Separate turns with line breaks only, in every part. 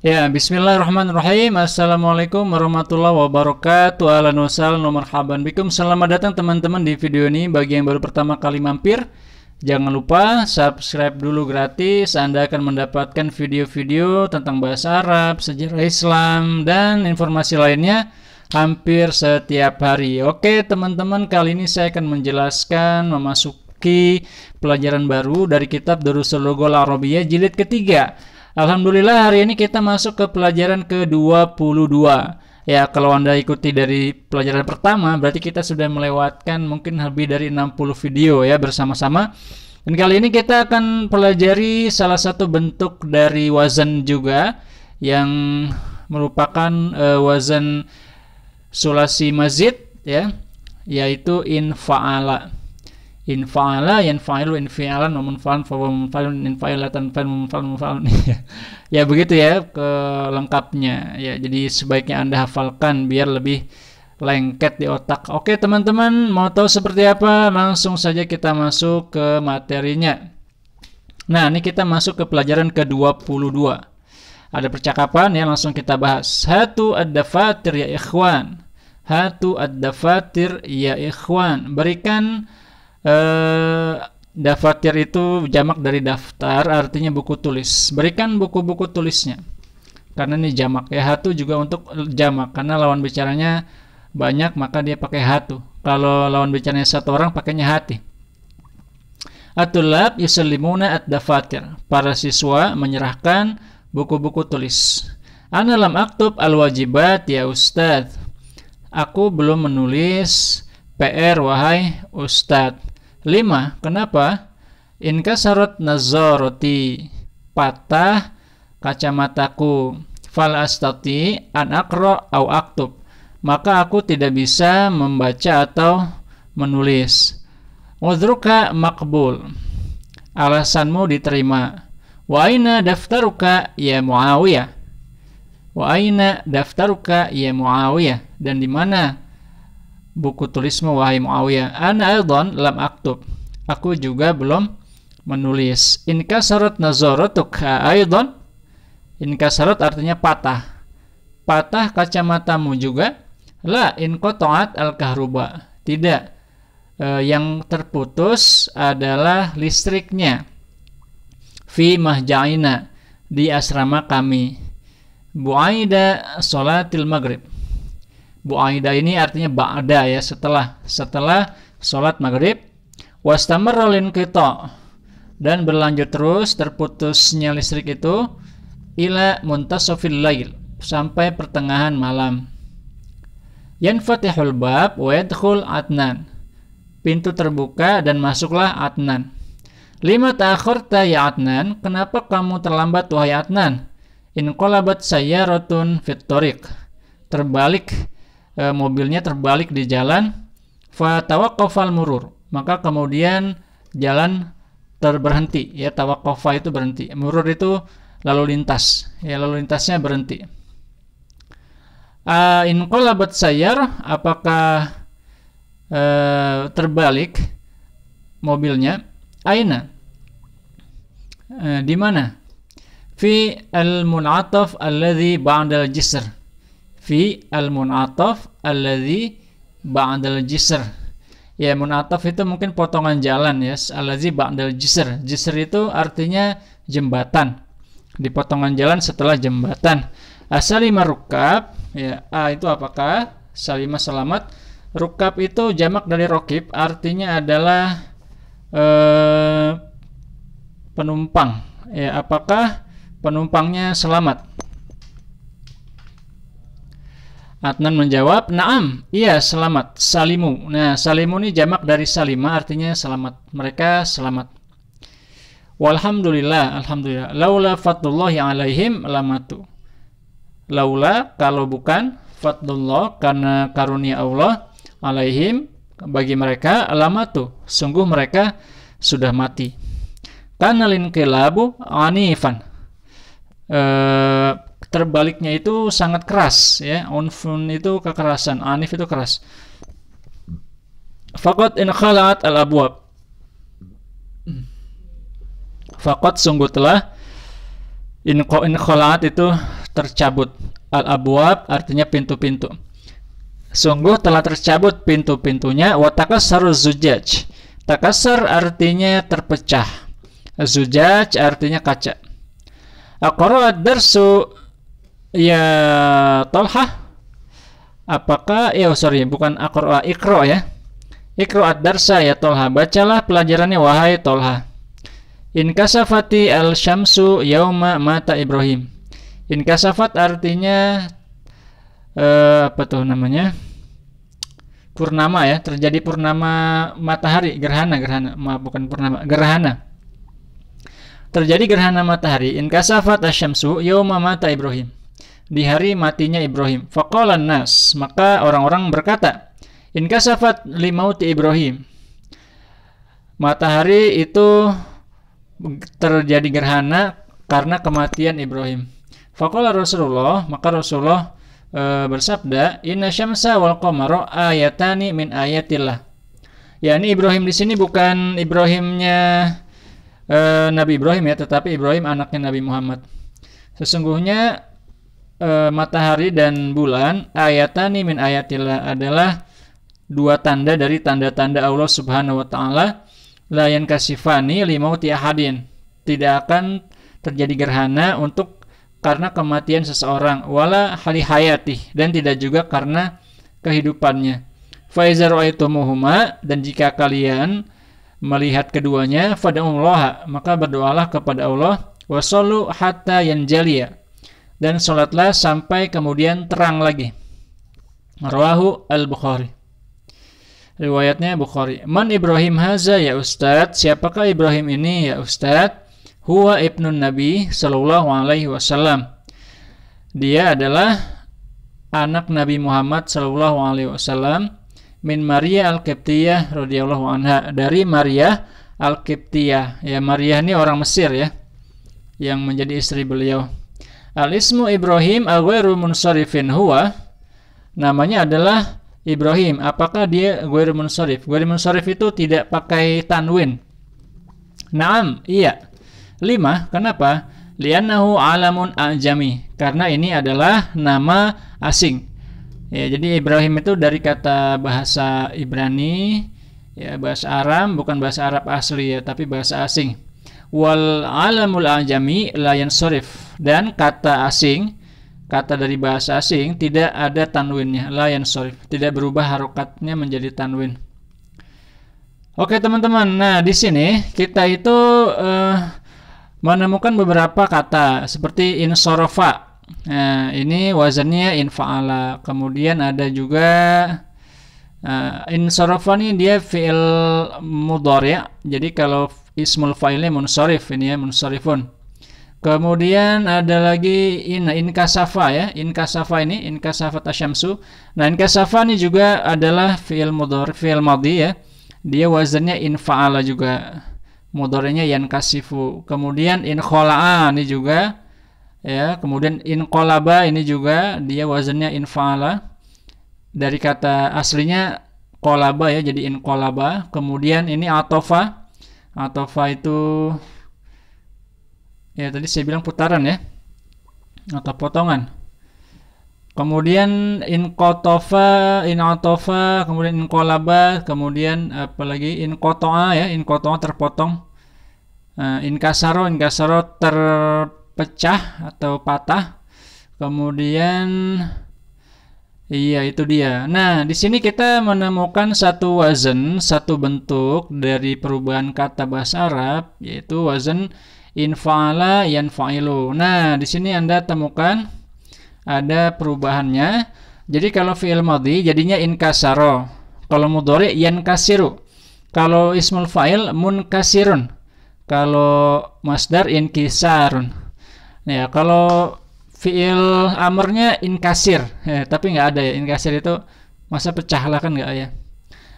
Ya, bismillahirrahmanirrahim. Assalamualaikum warahmatullahi wabarakatuh. Ahlan wa sahlan wa marhaban bikum. Selamat datang teman-teman di video ini. Bagi yang baru pertama kali mampir, jangan lupa subscribe dulu gratis. Anda akan mendapatkan video-video tentang bahasa Arab, sejarah Islam, dan informasi lainnya hampir setiap hari. Oke teman-teman, kali ini saya akan menjelaskan memasuki pelajaran baru dari kitab Durusul Lughah Al-Arabiyyah jilid ketiga. Alhamdulillah hari ini kita masuk ke pelajaran ke-22. Ya, kalau Anda ikuti dari pelajaran pertama, berarti kita sudah melewatkan mungkin lebih dari 60 video ya bersama-sama. Dan kali ini kita akan pelajari salah satu bentuk dari wazan juga yang merupakan wazan sulasi mazid ya, yaitu infa'ala. Infa'ala, yanfa'ilu, infi'alan, munfa'an, munfa'alun, infa'ilatan, munfa'alun. Ya begitu ya lengkapnya ya. Jadi sebaiknya Anda hafalkan biar lebih lengket di otak. Oke teman-teman, mau tahu seperti apa? Langsung saja kita masuk ke materinya. Nah, ini kita masuk ke pelajaran ke-22. Ada percakapan ya, langsung kita bahas. Hatu ad-dafatir ya ikhwan. Hatu ad-dafatir ya ikhwan. Berikan dafatir itu jamak dari daftar, artinya buku tulis. Berikan buku-buku tulisnya. Karena ini jamak ya, hatu juga untuk jamak karena lawan bicaranya banyak maka dia pakai hatu. Kalau lawan bicaranya satu orang pakainya hati. At-tullab yusallimuna ad-dafatir. Para siswa menyerahkan buku-buku tulis. Ana lam aktub al-wajibat ya ustadz. Aku belum menulis PR wahai ustadz. 5. Kenapa? Inkasarot nazaroti. Patah kacamataku. Fal astati an akro au aktub. Maka aku tidak bisa membaca atau menulis. Udhruka makbul. Alasanmu diterima. Wa aina daftaruka ya Muawiyah. Wa aina daftaruka ya Muawiyah. Dan di mana buku tulismu wahai Muawiyah? Ana aidan lam aktub. Aku juga belum menulis. Inkasarat nazaratuka aidan. Inkasarat artinya patah. Patah kacamatamu juga? La inqata'at al-kahruba. Tidak. Yang terputus adalah listriknya. Fi mahja'ina, di asrama kami. Bu'aida sholatil maghrib. Bu'aida ini artinya ba'da ya, setelah sholat maghrib. Wastamarralin kita, dan berlanjut terus terputusnya listrik itu ila muntasofil lail, sampai pertengahan malam. Yanfatihul bab wa yadkhul Adnan. Pintu terbuka dan masuklah Adnan. Lima ta'akhirta ya Adnan. Kenapa kamu terlambat wahai Adnan? Inqalabat sayyaratun fit tariq. Terbalik, mobilnya terbalik di jalan. Fatawaqqafal murur. Maka kemudian jalan terberhenti ya. Tawaqqafa itu berhenti. Murur itu lalu lintas ya, lalu lintasnya berhenti. Inqalabat sayyar, apakah terbalik mobilnya? Aina, di mana? Fi al-mun'ataf alladhi ba'dal jisr. Fi al-mun'ataf alladhi ba'dal jisr. Ya, mun'ataf itu mungkin potongan jalan ya. Alladhi ba'dal jisr. Jisr itu artinya jembatan. Di potongan jalan setelah jembatan. Asalima rukab. Ya, itu apakah? Salima selamat. Rukab itu jamak dari rokib, artinya adalah penumpang. Ya, apakah penumpangnya selamat? Adnan menjawab, "Na'am, iya selamat." Salimu. Nah, salimu ini jamak dari salima, artinya selamat. Mereka selamat. Walhamdulillah, alhamdulillah. Laula fadlullahi alaihim lamatu. Laula, kalau bukan, fadlullah, karena karunia Allah, alaihim, bagi mereka, lamatu, sungguh mereka sudah mati. Karena linqilabu anifan. Terbaliknya itu sangat keras ya. Unfun itu kekerasan, anif itu keras. Faqad in khalat al abwab. Faqad sungguh telah in khalat itu tercabut. Al-abwab artinya pintu-pintu. Sungguh telah tercabut pintu-pintunya. Wa takassaru zujaj. Takassar artinya terpecah. Zujaj artinya kaca. Aqra ad-darsu ya Tolha. Apakah bukan aqra, iqra ya. Iqra ad-darsa ya Tolha. Bacalah pelajarannya wahai Tolha. Inkasafati al-syamsu yauma mata Ibrahim. Inkasafat artinya purnama ya, terjadi purnama matahari, gerhana, bukan purnama, gerhana. Terjadi gerhana matahari. Inkasafat asy-syamsu yauma mata Ibrahim. Di hari matinya Ibrahim. Faqala nas, maka orang-orang berkata, inkasafat limauti Ibrahim. Matahari itu terjadi gerhana karena kematian Ibrahim. Faqala Rasulullah, maka Rasulullah bersabda, inna syamsa wal qamara ayatani min ayatillah. Yani Ibrahim di sini bukan Ibrahimnya Nabi Ibrahim ya, tetapi Ibrahim anaknya Nabi Muhammad. Sesungguhnya matahari dan bulan ayatani min ayatillah adalah dua tanda dari tanda-tanda Allah Subhanahu wa taala. La yankasifani limauti ahadin. Tidak akan terjadi gerhana karena kematian seseorang, wala hali hayati, dan tidak juga karena kehidupannya. Fa iza ra'aitumuhuma, dan jika kalian melihat keduanya, fad'ullaha, maka berdoalah kepada Allah, wa shallu hatta yanjaliya, dan salatlah sampai kemudian terang lagi. Rawahu al-Bukhari. Riwayatnya Bukhari. Man Ibrahim haza ya Ustadz? Siapakah Ibrahim ini ya Ustadz? Huwa ibnun Nabi sallallahu alaihi wasallam. Dia adalah anak Nabi Muhammad sallallahu alaihi wasallam, min Maria al-Qibtiyah radhiyallahu anha, dari Maria al-Qibtiyah. Ya, Maria ini orang Mesir ya, yang menjadi istri beliau. Al-ismu Ibrahim al-ghairu munsharifin huwa. Namanya adalah Ibrahim. Apakah dia ghairu munsharif? Ghairu munsharif itu tidak pakai tanwin. Naam, iya. 5. Kenapa? Li'annahu alamun ajami. Karena ini adalah nama asing. Ya, jadi Ibrahim itu dari kata bahasa Ibrani, ya, bahasa Aram, bukan bahasa Arab asli ya, tapi bahasa asing. Wal alamul ajami la yansharif. Dan kata asing, kata dari bahasa asing tidak ada tanwinnya, la yansharif, tidak berubah harokatnya menjadi tanwin. Oke teman-teman, nah di sini kita itu menemukan beberapa kata seperti insorofa. Nah, ini wazannya infa'ala. Kemudian ada juga insorofa nih, dia fi'il mudhari'. Jadi kalau ismul fa'ilnya munsharif, ini ya munsharifun. Kemudian ada lagi inkasafa ya. Inkasafa ini inkasafat asyamsu. Nah, inkasafa ini juga adalah fi'il mudhari', fi'il madhi ya. Dia wazannya infa'ala juga. Mudhari'nya yankasifu. Kemudian inkhola'a ini juga ya. Kemudian inqolaba ini juga dia wazannya infa'ala, dari kata aslinya qolaba ya, jadi inqolaba. Kemudian ini atofa. Atofa itu ya tadi saya bilang putaran ya, atau potongan. Kemudian inqotofa, inatofa, kemudian inqolaba, kemudian apalagi inqoto'a ya, inqoto'a terpotong. Inkasaro terpecah atau patah. Kemudian iya itu dia. Nah, di sini kita menemukan satu wazan, satu bentuk dari perubahan kata bahasa Arab, yaitu wazan infa'ala yanfa'ilu. Nah, di sini Anda temukan ada perubahannya. Jadi kalau fi'il madhi jadinya inkasaro. Kalau mudhari yankasiru. Kalau ismul fa'il munkasirun. Kalau masdar inkisarun. Ya, kalau fi'il amrnya inkasir. Ya, tapi nggak ada ya. Inkasir itu masa pecah lah kan nggak ya.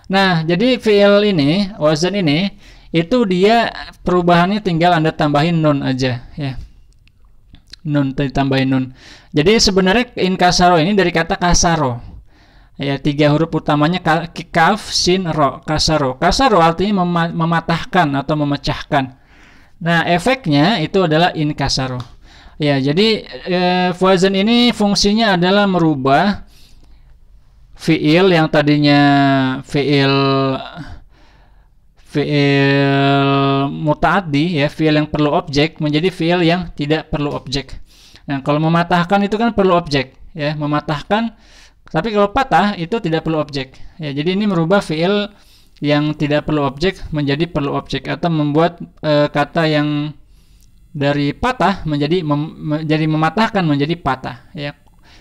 Nah, jadi fi'il ini, wazan ini, itu dia perubahannya tinggal Anda tambahin nun aja ya. Nun, ditambahin nun. Jadi sebenarnya inkasaro ini dari kata kasaro. Ya, 3 huruf utamanya kaf, sin, ro, kasaro. Kasaro artinya mematahkan atau memecahkan. Nah, efeknya itu adalah inkasaro. Ya, jadi fuazan ini fungsinya adalah merubah fiil yang tadinya fiil mutaaddi, ya, fiil yang perlu objek, menjadi fiil yang tidak perlu objek. Nah, kalau mematahkan itu kan perlu objek, ya, mematahkan. Tapi kalau patah itu tidak perlu objek. Ya, jadi ini merubah fiil yang tidak perlu objek menjadi perlu objek, atau membuat kata yang dari patah menjadi mematahkan menjadi patah, ya.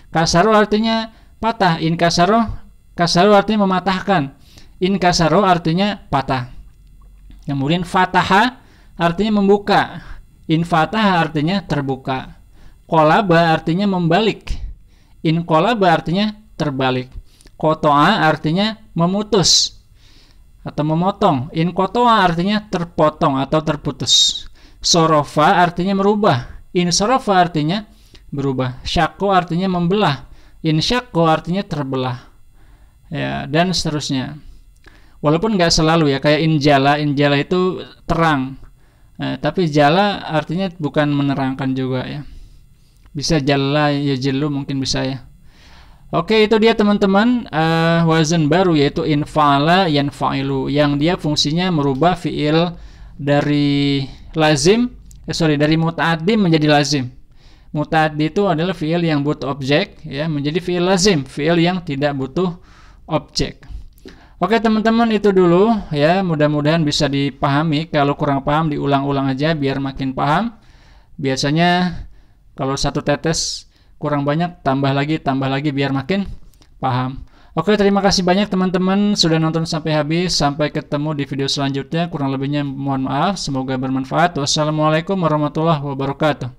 Kasaro artinya patah, kasaro artinya mematahkan, kasaro artinya patah. Kemudian fataha artinya membuka, fataha artinya terbuka. Qolaba artinya membalik, qolaba artinya terbalik. Qata'a artinya memutus atau memotong, qata'a artinya terpotong atau terputus. Sorofa artinya merubah, sorofa artinya berubah. Syakko artinya membelah, syakko artinya terbelah, ya, dan seterusnya. Walaupun nggak selalu, ya, kayak injala itu terang, tapi jala artinya bukan menerangkan juga, ya. Bisa jalla ya jellu, mungkin bisa, ya. Oke, itu dia teman-teman, wazan baru yaitu infa'ala yanfa'ilu, yang dia fungsinya merubah fiil dari lazim, dari muta'addi menjadi lazim. Muta'addi itu adalah fiil yang butuh objek, ya, menjadi fiil lazim, fiil yang tidak butuh objek. Oke teman-teman, itu dulu, ya, mudah-mudahan bisa dipahami. Kalau kurang paham diulang-ulang aja biar makin paham. Biasanya kalau satu tetes kurang banyak, tambah lagi biar makin paham. Oke, terima kasih banyak teman-teman sudah nonton sampai habis. Sampai ketemu di video selanjutnya. Kurang lebihnya mohon maaf, semoga bermanfaat. Wassalamualaikum warahmatullahi wabarakatuh.